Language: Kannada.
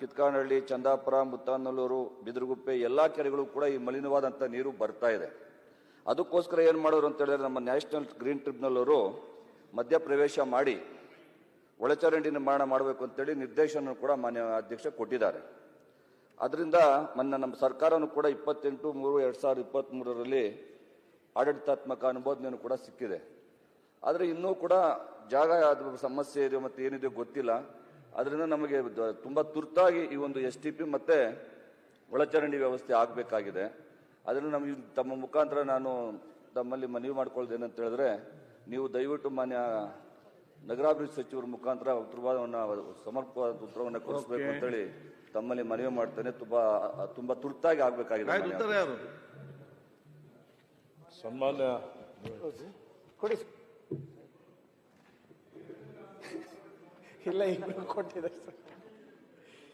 ಕಿತ್ಕಾನಹಳ್ಳಿ, ಚಂದಾಪುರ, ಮುತ್ತಾನಲ್ಲೂರು, ಬಿದಿರುಗುಪ್ಪೆ ಎಲ್ಲ ಕೆರೆಗಳು ಕೂಡ ಈ ಮಲಿನವಾದಂಥ ನೀರು ಬರ್ತಾ ಇದೆ. ಅದಕ್ಕೋಸ್ಕರ ಏನು ಮಾಡೋರು ಅಂತ ಹೇಳಿದ್ರೆ ನಮ್ಮ ನ್ಯಾಷನಲ್ ಗ್ರೀನ್ ಟ್ರಿಬ್ಯುನಲ್ ಅವರು ಮಧ್ಯಪ್ರವೇಶ ಮಾಡಿ ಒಳಚರಂಡಿ ನಿರ್ಮಾಣ ಮಾಡಬೇಕು ಅಂತೇಳಿ ನಿರ್ದೇಶನ ಕೂಡ ಮಾನ್ಯ ಅಧ್ಯಕ್ಷ ಕೊಟ್ಟಿದ್ದಾರೆ. ಅದರಿಂದ ನಮ್ಮ ಸರ್ಕಾರನೂ ಕೂಡ 28/3/2023 ಆಡಳಿತಾತ್ಮಕ ಅನುಮೋದನೆಯನ್ನು ಕೂಡ ಸಿಕ್ಕಿದೆ. ಆದರೆ ಇನ್ನೂ ಕೂಡ ಜಾಗ ಸಮಸ್ಯೆ ಇದೆ ಮತ್ತು ಏನಿದೆ ಗೊತ್ತಿಲ್ಲ. ಅದರಿಂದ ನಮಗೆ ತುಂಬ ತುರ್ತಾಗಿ ಈ ಒಂದು STP ಮತ್ತೆ ಒಳಚರಂಡಿ ವ್ಯವಸ್ಥೆ ಆಗಬೇಕಾಗಿದೆ. ಅದನ್ನು ನಮಗೆ ತಮ್ಮ ಮುಖಾಂತರ ನಾನು ತಮ್ಮಲ್ಲಿ ಮನವಿ ಮಾಡ್ಕೊಳ್ಳೋದೇನಂತ ಹೇಳಿದ್ರೆ, ನೀವು ದಯವಿಟ್ಟು ಮಾನ್ಯ ನಗರಾಭಿವೃದ್ಧಿ ಸಚಿವರ ಮುಖಾಂತರ ಉತ್ತರವನ್ನು ಸಮರ್ಪಕವಾದ ಉತ್ತರವನ್ನು ಕೊಡಿಸಬೇಕು ಅಂತೇಳಿ ತಮ್ಮಲ್ಲಿ ಮನವಿ ಮಾಡ್ತೇನೆ. ತುಂಬಾ ತುರ್ತಾಗಿ ಆಗಬೇಕಾಗಿದೆ. ಸನ್ಮಾನ್ಯ ಕೊಡಿ. ಇಲ್ಲ, ಇಬ್ಬರು ಕೊಟ್ಟಿದ್ದಾರೆ ಸರ್.